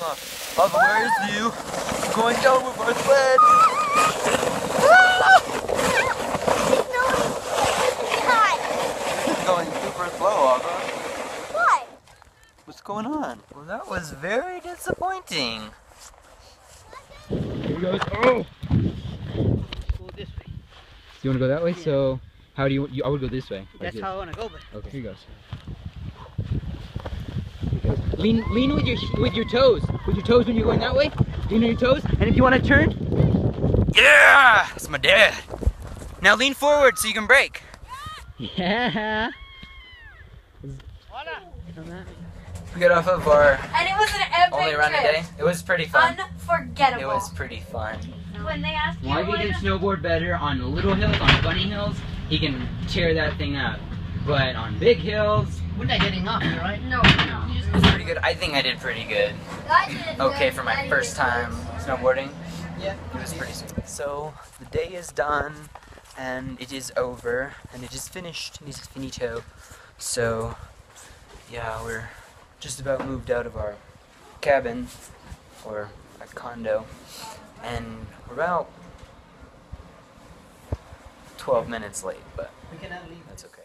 off. Ava, where is you? I'm going down with our sled. It's going super slow, Ava. Why? What's going on? Well, that was very disappointing. Here we go. Oh! Go this way. You want to go that way? Yeah. So, how do you I would go this way. Like That's this. how I want to go, but Okay, here goes. Lean with your toes. With your toes when you're going that way. Lean on your toes. And if you want to turn. Yeah! That's my dad. Now lean forward so you can brake. Yeah. We got off of our And it was an epic only run trip. today. It was pretty fun. Unforgettable. It was pretty fun. When they asked you Why he can snowboard better on little hills, on bunny hills, he can tear that thing up. But on big hills, we're not getting off here, right? No. It was pretty good. I think I did pretty good. I did Okay good. for my first time snowboarding. Yeah, it was pretty sweet. So the day is done, and it is over, and it is finished. It is finito. So yeah, we're just about moved out of our cabin or a condo, and we're about 12 minutes late, but We cannot leave. that's okay.